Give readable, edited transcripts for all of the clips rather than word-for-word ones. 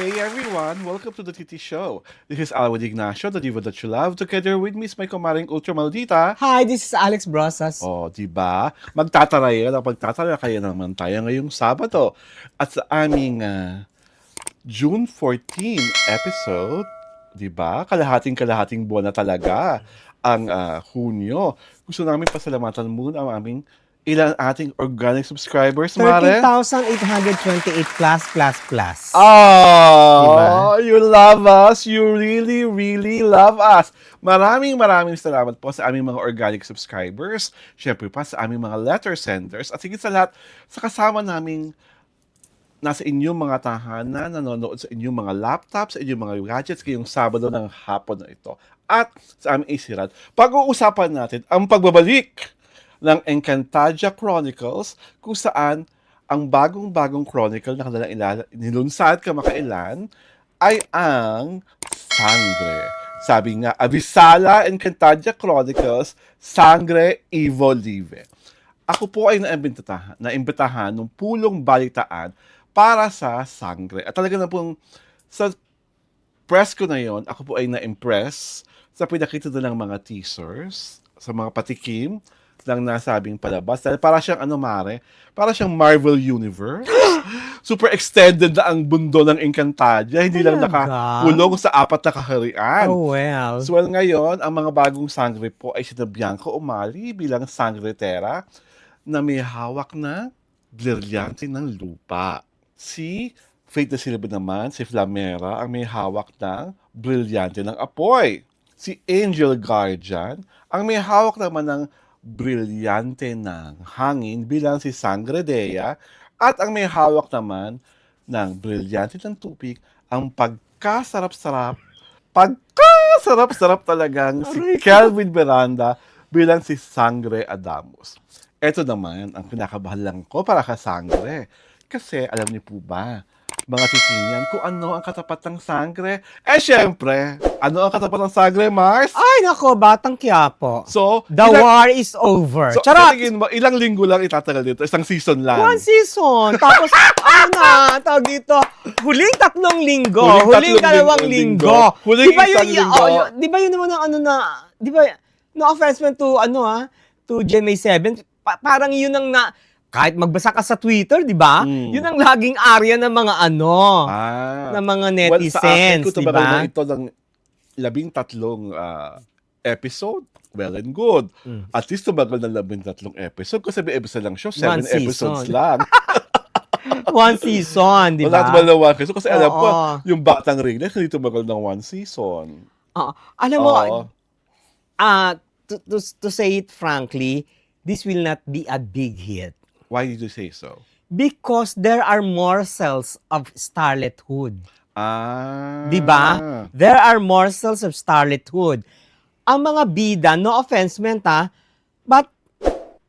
Hey everyone, welcome to the TT Show. This is Alwad Ignacio, the diva that you love. Together with me is my kumaring Ultra Maldita. Hi, this is Alex Brosas. Oh, di ba? Magtataraya naman tayo ngayong Sabado. At sa aming June 14 episode, di ba? Kalahating buwan na talaga ang Hunyo. Gusto namin pasalamatan muna ang aming ilang ating organic subscribers, Mare. 13,828 plus. Oh, Diba? you love us. You really, really love us. Maraming salamat po sa aming mga organic subscribers. Siyempre pa sa aming mga letter senders. At higit sa lahat, sa kasama naming nasa inyong mga tahanan, nanonood sa inyong mga laptops, sa inyong mga gadgets ngayong Sabado ng hapon na ito. At sa aming isiran, pag-uusapan natin ang pagbabalik ng Encantadia Chronicles kung saan ang bagong chronicle na kanilang nilunsad kamakailan ay ang Sangre. Sabi nga, Avisala Encantadia Chronicles, Sangre Evo Live. Ako po ay naimbitahan ng pulong balitaan para sa Sangre. At talaga na pong sa press ko na yon, ako po ay na-impress sa pinakita doon ng mga teasers, sa mga patikim ng nasabing palabas. Dahil para siyang para siyang Marvel Universe. Super extended na ang mundo ng Encantadia. Hindi lang Talaga? nakakulong sa 4 na kaharian. Oh, well. So, ngayon, ang mga bagong sangre po ay si Bianca Umali bilang sangretera na may hawak na brilyante ng lupa. Si Faith de Silva naman, si Flamera, ang may hawak ng brilyante ng apoy. Si Angel Guardian, ang may hawak naman ng brilyante ng hangin bilang si Sangre Dea, at ang may hawak naman ng brilyante ng tubig, ang pagkasarap talagang si Kelvin Miranda bilang si Sangre Adamus. Ito naman ang kinakabahan ko para ka Sangre. Kasi alam niyo po ba, mga titinyan, kung ano ang katapat ng sangre? Syempre, ano ang katapat ng sangre, Mars? Ay, nako, Batang Quiapo. So, The war is over. So, Charot! tingin mo, ilang linggo lang itatagal dito? Isang season lang. 1 season. Tapos, tawag dito, huling 3 linggo. Huling Huling 2 linggo. Huling Di ba isang linggo. di ba yun naman ang di ba, no offense man to, to GMA7, parang yun ang kahit magbasa ka sa Twitter, di ba? Yun ang laging area ng mga ng mga netizens, sa akin, kung di tumagal ba? na ito ng 13 episode, well and good. At least tumagal ng 13 episode kasi may episode lang siya, 7 episodes lang. 1 season, di Wala ba? tumagal ng 1 season kasi alam ko, Oo. yung Batang Ringlet, hindi tumagal ng 1 season. Alam mo, Oo. to say it frankly, this will not be a big hit. Why did you say so? Because there are morsels of starlethood. Di ba? There are morsels of starlethood. Ang mga bida, no offense meant but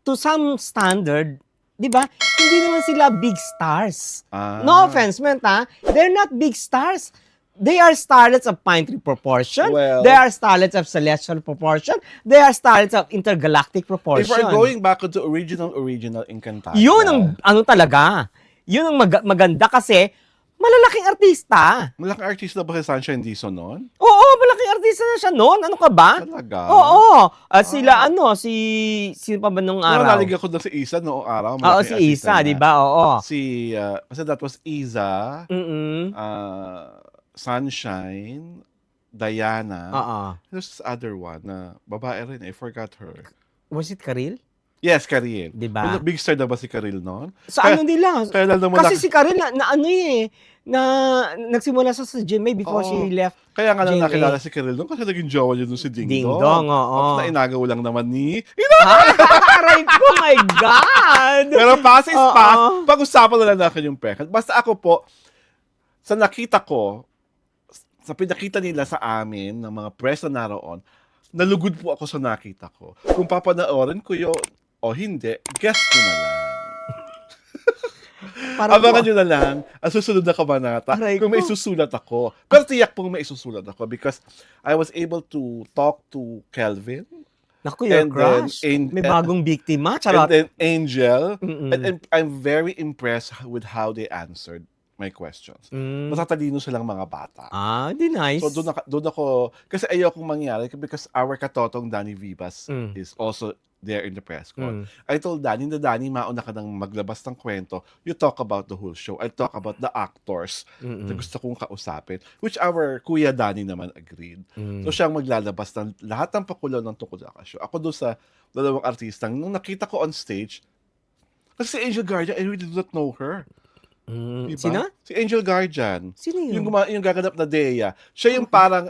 to some standard, di ba? Hindi naman sila big stars. No offense meant they're not big stars. They are starlets of pine tree proportion. Well, they are starlets of celestial proportion. They are starlets of intergalactic proportion. if we're going back to original Encantadia. Yun ang talaga. Yun ang maganda kasi malalaking artista. Malaking artista ba si Sunshine Dizon noon? Oo, malaking artista na siya noon. Ano ka ba? Talaga? Oo. At sila sino pa ba nung Pero araw? naligyan ko na si Isa noong araw. Oo, malaking si artista Isa, na. di ba? Oo. Kasi that was Iza, Sunshine, Diana. There's this other one na babae rin. I forgot her. Was it Karil? Yes, Karil. Di ba? Big star na ba si Karil noon? Sa ano nila? Kaya lang naman Kasi si Karil nagsimula sa GMA before she left. Kaya nga lang GMA. nakilala si Karil noon kasi naging jowa niya doon si Ding Dong. Ding Dong, oo. Tapos na inagaw lang naman ni... Aray ko, my God! Pero pass is pass. Oo. Pag-usapan na lang natin yung pekat. Basta ako po, sa nakita ko, sa pinakita nila sa amin, ng mga press na naroon, nalugod po ako sa nakita ko. Kung papanoorin ko yun o hindi, guess ko na lang. Abangan nyo na lang ang susunod na kabanata kung may isusulat ako. Pero tiyak pong may isusulat ako because I was able to talk to Kelvin. Naku, your And crush. then, May bagong biktima. And Charot. then Angel. And I'm very impressed with how they answered. my questions. Mm. Matatalino silang mga bata. Di nice. So doon ako, kasi ayokong mangyari because our katotong Danny Vivas is also there in the press con. I told Danny na Danny, mauna ka nang maglabas ng kwento. You talk about the whole show. I talk about the actors na gusto kong kausapin. Which our Kuya Danny naman agreed. So siyang maglalabas ng lahat ng pakulo ng tungkol sa show. Ako doon sa dalawang artistang, nung nakita ko on stage, kasi si Angel Guardian, I really do not know her. Diba? Sino? Si Angel Guardian. Sino yun? Yung gaganap na Dea. Siya yung parang,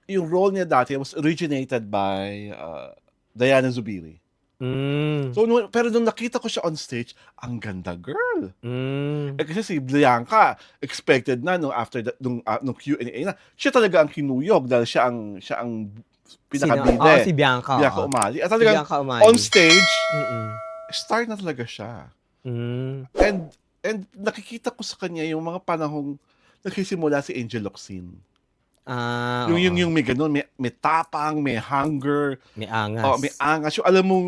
yung role niya dati was originated by Diana Zubiri. So, pero nung nakita ko siya on stage, ang ganda girl. Kasi si Bianca, expected na nung after nung Q&A na, siya talaga ang kinuyog dahil siya ang pinakabide. Si Bianca. Bianca Umali. At talagang on stage, star na talaga siya. And nakikita ko sa kanya yung mga panahong nagsisimula si Angel Locsin. Yung may ganun, may tapang, may hunger. May angas. May angas. Yung alam mong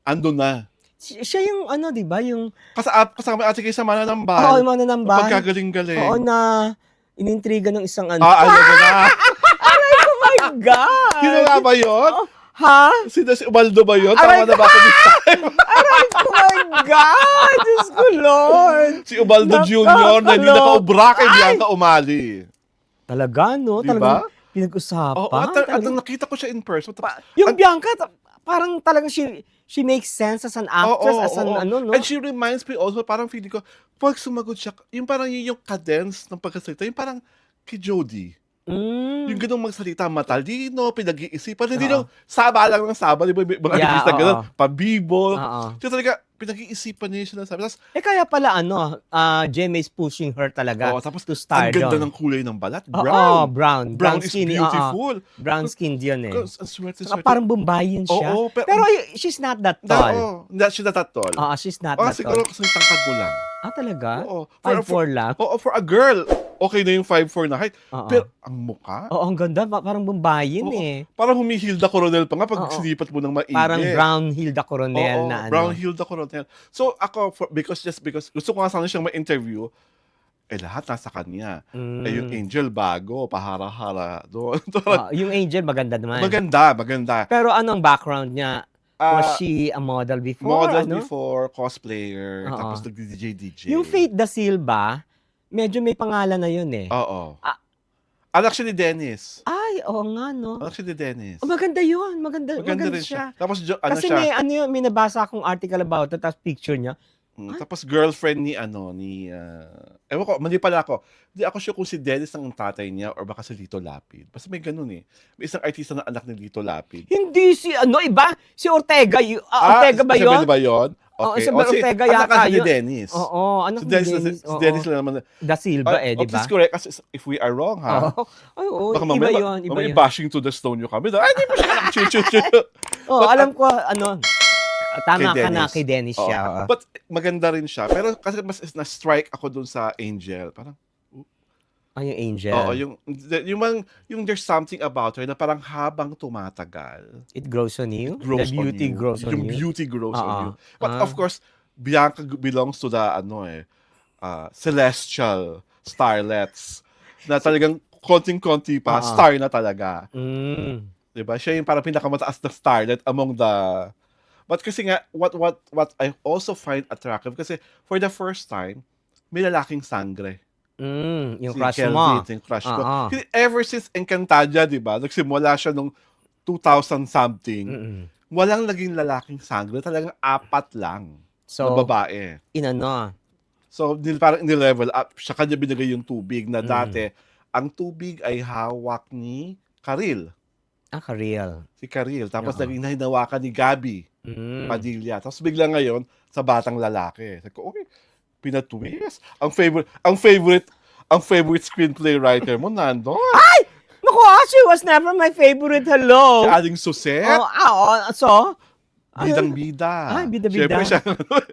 ando na. Siya yung di ba, yung... Kasama ate kayo sa Mananambal. Mananambal. Pagkagaling-galing. Na inintriga ng isang ano na. Oh my God! Sino nga ba yun? Ha? Si Ubaldo ba yun? Tama na ba ako this time? Oh my God! Diyos ko, Lord! Si Ubaldo Jr. na hindi nakaubra kay Bianca Umali. Talaga, no? Diba? Talagang pinag-usapan. At nakita ko siya in person. Yung Bianca, parang talagang she makes sense as an actress, no? And she reminds me also, parang feeling ko, pag sumagot siya, yung parang yung cadence ng pagkasalita, yung parang kay Jody. Yung ganung magsalita, matalino, pinag-iisipan, hindi lang saba lang ng saba, di ba? Mga artista ganun, pabibo. Kaya talaga, pinag-iisipan niya yung sinasabi. Tapos, kaya pala, Jema's pushing her talaga tapos, to stardom. Ang ganda ng kulay ng balat, brown. Brown is skin, beautiful. Brown skin yun eh. Swerte. Parang Bombayan siya. pero she's not that tall. She's not that tall. She's not that tall. Siguro kasi tangkad mo lang. Talaga? 5'4" For lang? For a girl, okay na yung 5'4" na height. Pero ang mukha? Ang ganda. Parang Bombayan eh. Parang humihilda Coronel pa nga pag sinipat mo ng maigi. Parang Brown Hilda Coronel na Brown Hilda Coronel. So ako, because gusto ko nga sana siyang ma-interview, lahat nasa kanya. Yung Angel bago, pahara-hara doon. Yung Angel maganda naman. Maganda. Pero anong background niya? Was she a model before? Before, cosplayer, tapos nag-DJ. Yung Faith Da Silva, medyo may pangalan na yun eh. Anak siya ni Dennis. Ay, oo nga, no? Anak siya ni Dennis. Maganda yun. Maganda rin siya. Tapos, kasi siya? may nabasa akong article about it, tapos picture niya. Tapos girlfriend ni ewan ko, mali pala ako. Hindi ako sure kung si Dennis ang tatay niya or baka si Lito Lapid. Basta may ganun eh. May isang artista na anak ni Lito Lapid. Hindi iba? Si Ortega. Ortega ba yun? Si ba yun? Okay. Si Ortega yata yun. Si Dennis. Anak ni Dennis. Si Dennis lang naman. Da Silva di ba? Please correct us if we are wrong, ha? Baka iba yun. Mamaya bashing to the stone yung kami. Ay, di mo siya nakachoo-choo. Alam ko, tama ka na kay Dennis siya. But maganda rin siya. Pero kasi mas na-strike ako dun sa Angel. Parang, yung Angel. Yung there's something about her na parang habang tumatagal. It grows on you? The beauty grows on you. Yung beauty grows on you. But of course, Bianca belongs to the, celestial starlets na talagang konting-konti pa, star na talaga. Diba? Siya yung parang pinakamataas na starlet among the... But kasi nga, what I also find attractive, kasi for the first time, may lalaking sangre. Yung si crush Kelvin, mo. Yung crush ko. Kasi ever since Encantadia, di ba? Nagsimula siya nung 2000-something. Walang naging lalaking sangre. Talagang 4 lang na babae. So, parang ni-level up. Siya kanya binigay yung tubig na dati, ang tubig ay hawak ni Karil. Karil. Si Karil. Tapos naging hinawakan ni Gabi Padilla. Tapos bigla ngayon, sa batang lalaki. Sabi ko, okay, pinatwist. Ang favorite screenplay writer mo, Nando. Ay! Naku, she was never my favorite. Hello. Si Aling Suset. So? Bidang-bida. Bida-bida. Siyempre,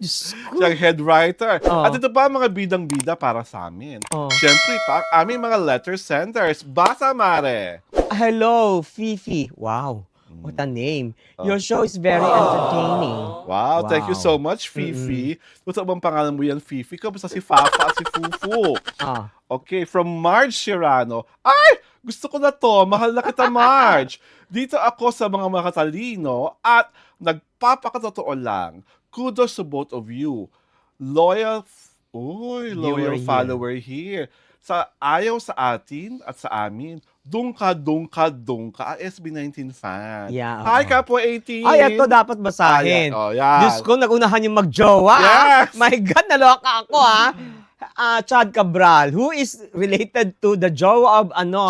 siyang head writer. At ito pa mga bidang-bida para sa amin. Siyempre, aming mga letter senders. Basa, Mare. Hello, Fifi. Wow. What a name. Your show is very entertaining. Wow, thank you so Wow. much, Fifi. Kung bang pangalan mo yan, Fifi? Kamusta si Fafa at si Fufu? Ah. Okay, from Marge Shirano. Ay! Gusto ko na to. Mahal na kita, Marge. Dito ako sa mga makatalino at nagpapakatotoo lang. Kudos to both of you. Loyal Viewer here. follower here. Sa ayaw sa atin at sa amin. Dungka, SB19 fan. Yeah, Hi, oo. Kapo 18. Ay, ito dapat basahin. Yan. Diyos ko, nagunahan yung magjowa. Yes! My God, naloka ako Chad Cabral, who is related to the jowa of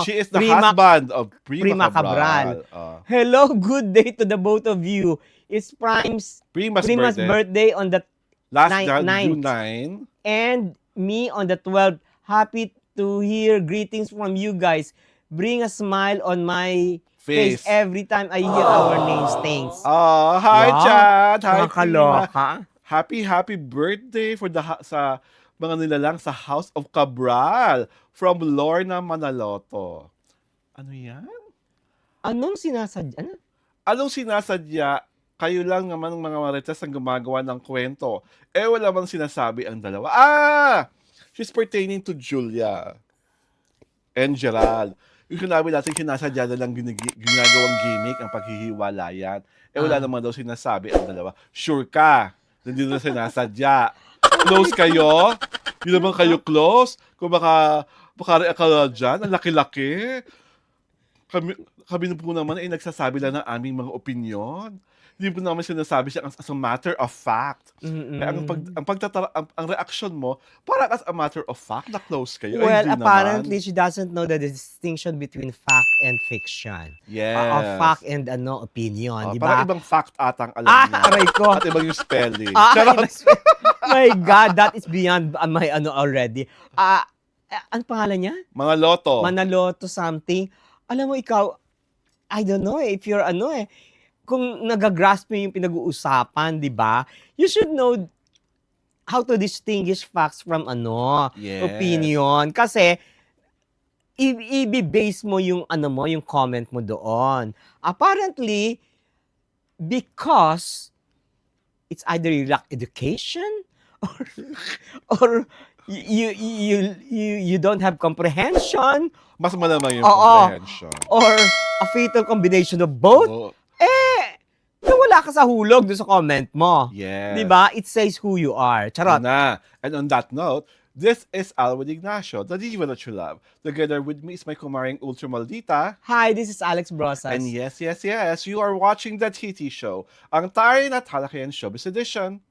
She is the husband of Prima Cabral. Hello, good day to the both of you. It's Prima's birthday on the Last ninth. June 9. And me on the 12th. Happy to hear greetings from you guys. Bring a smile on my face every time I hear our names. Thanks. Oh, hi, Wow. Chad. Hi, Prima. Nakakaloka. Happy birthday for sa mga nilalang sa House of Cabral from Lorna Manaloto. Ano yan? Anong sinasadya? Ano? Anong sinasadya? Kayo lang naman ng mga marites ang gumagawa ng kwento. Wala mang sinasabi ang dalawa. She's pertaining to Julia and Gerald. Yung sinabi natin, sinasadya na lang ginagawang gimmick ang paghihiwalayan. Wala naman daw sinasabi ang dalawa. Sure ka, hindi na sinasadya. Close kayo? Hindi naman kayo close? Kung baka ka dyan, ang laki-laki. Kami na po naman ay nagsasabi lang ng aming mga opinyon. Hindi po naman sinasabi siya as a matter of fact. Kaya ang reaction mo, parang as a matter of fact na close kayo. Well, hindi apparently naman. she doesn't know the distinction between fact and fiction. Yes. Fact and opinion, di Parang ba? ibang fact atang alam niya. Aray ko. At ibang yung spelling. My God, that is beyond my already. Ano pangalan niya? Mga loto. Manaloto something. Alam mo ikaw, I don't know if you're kung nagagrasp mo yung pinag-uusapan, di ba? You should know how to distinguish facts from Yes. opinion. Kasi, i-base mo yung yung comment mo doon. Apparently, because it's either you lack education or you don't have comprehension Mas malamang yung Oo. comprehension. or a fatal combination of both. Oo. Wala ka sa hulog doon sa comment mo. Yes. Di ba? It says who you are. Charot. Na. And on that note, this is Alwin Ignacio, the diva that you love. Together with me is my kumaring Ultra Maldita. Hi, this is Alex Brosas. And yes, you are watching The TT Show, ang taray na talakayan showbiz edition.